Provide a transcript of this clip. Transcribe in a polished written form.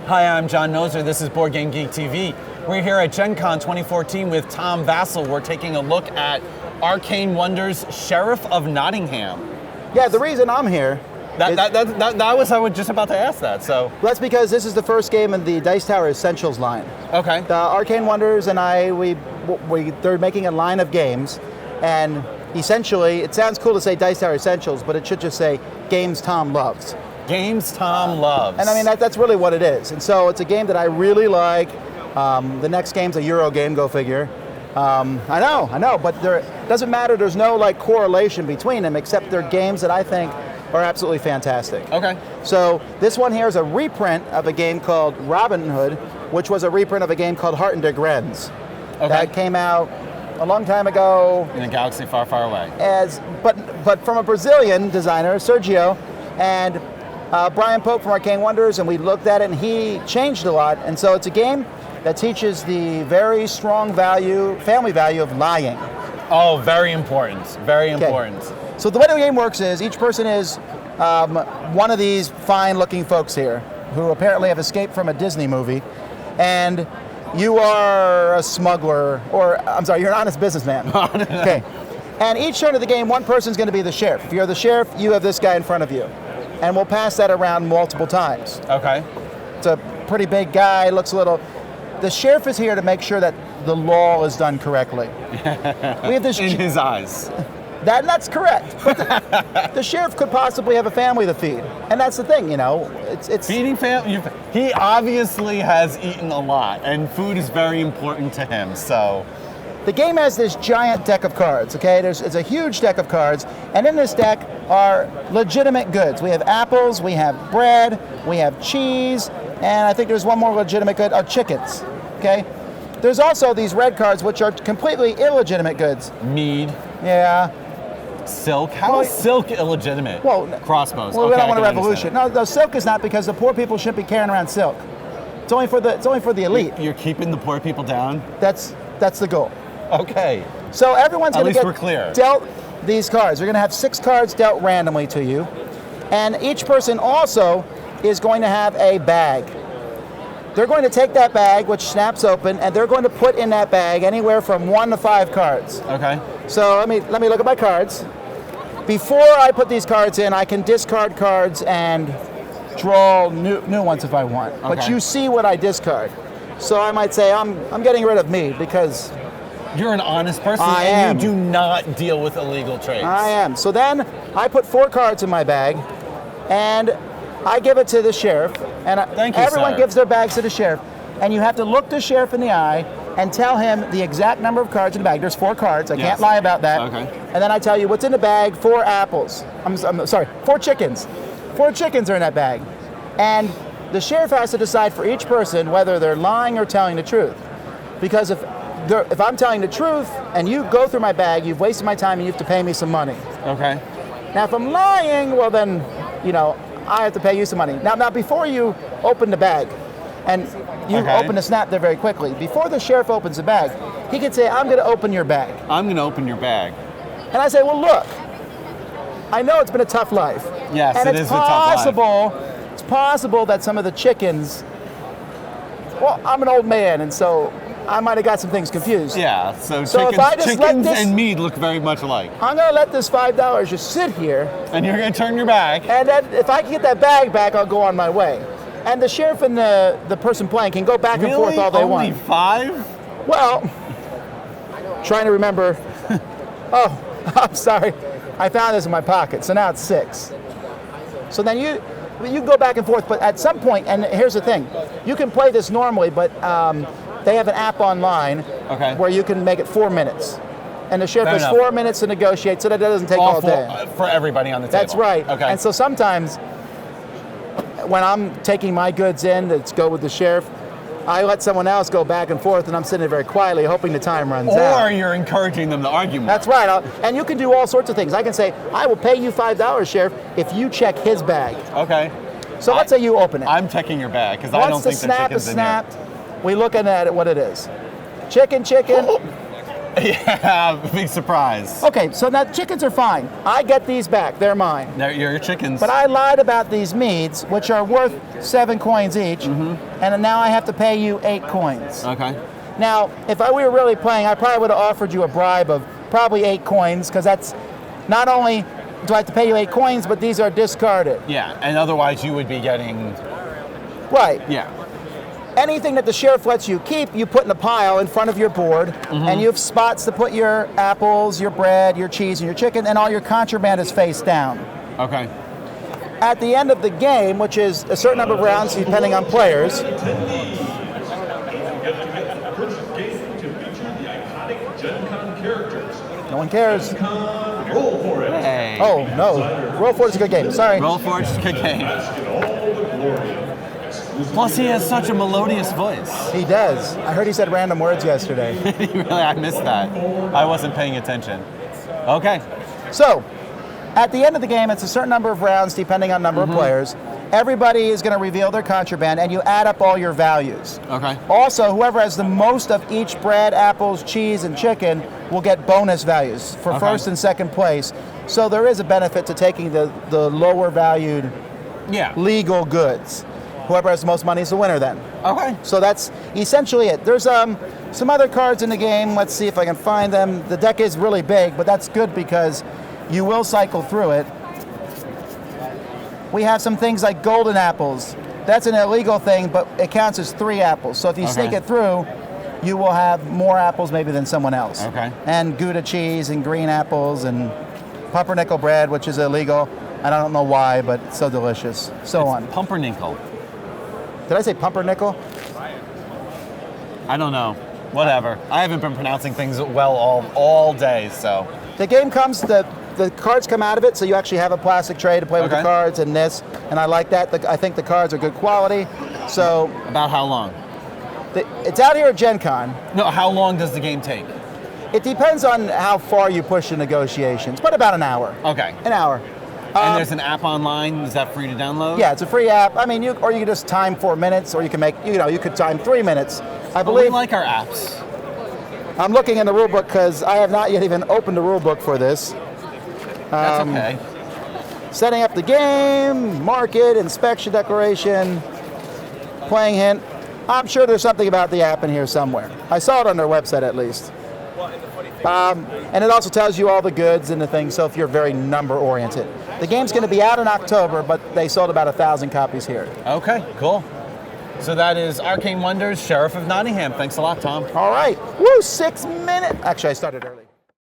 Hi, I'm John Noser. This is Board Game Geek TV. We're here at Gen Con 2014 with Tom Vassell. We're taking a look at Arcane Wonders Sheriff of Nottingham. Yeah, the reason I'm here I was just about to ask that. So that's because this is the first game in the Dice Tower Essentials line. Okay. The Arcane Wonders and they're making a line of games, and essentially, it sounds cool to say Dice Tower Essentials, but it should just say Games Tom Loves. Games Tom Loves. And I mean, that's really what it is. And so it's a game that I really like. The next game's a Euro game, go figure. I know, but it doesn't matter. There's no correlation between them, except they're games that I think are absolutely fantastic. Okay. So this one here is a reprint of a game called Robin Hood, which was a reprint of a game called Heart and der Grenz. Okay. That came out a long time ago. In a galaxy far, far away. But from a Brazilian designer, Sergio, and Brian Pope from Arcane Wonders, and we looked at it, and he changed a lot. And so it's a game that teaches the very strong family value of lying. Oh, very important. Very important. So the way the game works is each person is one of these fine-looking folks here who apparently have escaped from a Disney movie, and you are a smuggler, or I'm sorry, you're an honest businessman. Okay. And each turn of the game, one person's going to be the sheriff. If you're the sheriff, you have this guy in front of you. And we'll pass that around multiple times. Okay. It's a pretty big guy, looks a little... The sheriff is here to make sure that the law is done correctly. We have this in his eyes. That's correct. But the sheriff could possibly have a family to feed. And that's the thing, It's feeding family. He obviously has eaten a lot, and food is very important to him, so... The game has this giant deck of cards, okay? It's a huge deck of cards, and in this deck are legitimate goods. We have apples, we have bread, we have cheese, and I think there's one more legitimate good, chickens, okay? There's also these red cards, which are completely illegitimate goods. Mead. Yeah. Silk? How is silk illegitimate? Well, crossbows. Well, okay, we don't want a revolution. No, silk is not, because the poor people shouldn't be carrying around silk. It's only for the elite. You're keeping the poor people down? That's the goal. Okay. So everyone's going to get dealt these cards. They're going to have 6 cards dealt randomly to you. And each person also is going to have a bag. They're going to take that bag, which snaps open, and they're going to put in that bag anywhere from 1 to 5 cards. Okay. So let me look at my cards. Before I put these cards in, I can discard cards and draw new ones if I want. Okay. But you see what I discard. So I might say I'm getting rid of mead because... You're an honest person, and you do not deal with illegal trades. I am. So then I put 4 cards in my bag, and I give it to the sheriff. And everyone gives their bags to the sheriff. And you have to look the sheriff in the eye and tell him the exact number of cards in the bag. There's 4 cards. I can't lie about that. Okay. And then I tell you what's in the bag: 4 apples. I'm sorry, 4 chickens. 4 chickens are in that bag. And the sheriff has to decide for each person whether they're lying or telling the truth. Because if I'm telling the truth and you go through my bag, you've wasted my time and you have to pay me some money. Okay. Now, if I'm lying, well then, I have to pay you some money. Now before you open the bag, and you open the snap there very quickly, before the sheriff opens the bag, he can say, I'm going to open your bag. I'm going to open your bag. And I say, well, look, I know it's been a tough life. Yes, and it is a tough life. It's possible that some of the chickens, well, I'm an old man, and so I might have got some things confused. Yeah, so chickens and mead look very much alike. I'm going to let this $5 just sit here. And you're going to turn your back. And then if I can get that bag back, I'll go on my way. And the sheriff and the person playing can go back and forth all they want. Only 5? Well, trying to remember. Oh, I'm sorry. I found this in my pocket, so now it's 6. So then you go back and forth, but at some point, and here's the thing, you can play this normally, but they have an app online where you can make it 4 minutes. And the sheriff has 4 minutes to negotiate, so that doesn't take all day. For everybody on the table. That's right. Okay. And so sometimes, when I'm taking my goods in to go with the sheriff, I let someone else go back and forth, and I'm sitting there very quietly, hoping the time runs out. Or you're encouraging them to argue more. That's right. And you can do all sorts of things. I can say, I will pay you $5, sheriff, if you check his bag. Okay. So let's say you open it. I'm checking your bag, because I don't think the chicken's in here. Once the snap is snapped, we look at it, what it is. Chicken. Yeah, big surprise. Okay, so now chickens are fine. I get these back. They're mine. They're your chickens. But I lied about these meads, which are worth 7 coins each, and now I have to pay you 8 coins. Okay. Now, if we were really playing, I probably would have offered you a bribe of probably 8 coins, because that's not only do I have to pay you 8 coins, but these are discarded. Yeah, and otherwise you would be getting... Right. Yeah. Anything that the sheriff lets you keep, you put in a pile in front of your board, and you have spots to put your apples, your bread, your cheese, and your chicken, and all your contraband is face down. Okay. At the end of the game, which is a certain number of rounds depending on players, no one cares. Hey. Oh, no. Roll for it is a good game. Sorry. Roll for it's a good game. Plus, he has such a melodious voice. He does. I heard he said random words yesterday. Really, I missed that. I wasn't paying attention. Okay. So, at the end of the game, it's a certain number of rounds depending on number of players. Everybody is going to reveal their contraband, and you add up all your values. Okay. Also, whoever has the most of each bread, apples, cheese, and chicken will get bonus values for first and second place. So there is a benefit to taking the lower valued legal goods. Whoever has the most money is the winner then. Okay. So that's essentially it. There's some other cards in the game. Let's see if I can find them. The deck is really big, but that's good because you will cycle through it. We have some things like golden apples. That's an illegal thing, but it counts as 3 apples. So if you sneak it through, you will have more apples maybe than someone else. Okay. And Gouda cheese and green apples and pumpernickel bread, which is illegal. I don't know why, but it's so delicious. So on. Pumpernickel. Did I say pumpernickel? I don't know. Whatever. I haven't been pronouncing things well all day, so. The game comes, the cards come out of it, so you actually have a plastic tray to play with the cards and this, and I like that. I think the cards are good quality. So. About how long? It's out here at Gen Con. No, how long does the game take? It depends on how far you push the negotiations, but about an hour. Okay. An hour. And there's an app online. Is that free to download? Yeah, it's a free app. I mean, you can just time 4 minutes, or you can make, you could time 3 minutes. I believe. We like our apps. I'm looking in the rule book because I have not yet even opened the rule book for this. That's okay. Setting up the game, market, inspection declaration, playing hint. I'm sure there's something about the app in here somewhere. I saw it on their website at least. And it also tells you all the goods and the things, so if you're very number oriented. The game's going to be out in October, but they sold about 1,000 copies here. Okay, cool. So that is Arcane Wonders, Sheriff of Nottingham. Thanks a lot, Tom. All right. Woo, 6 minutes. Actually, I started early.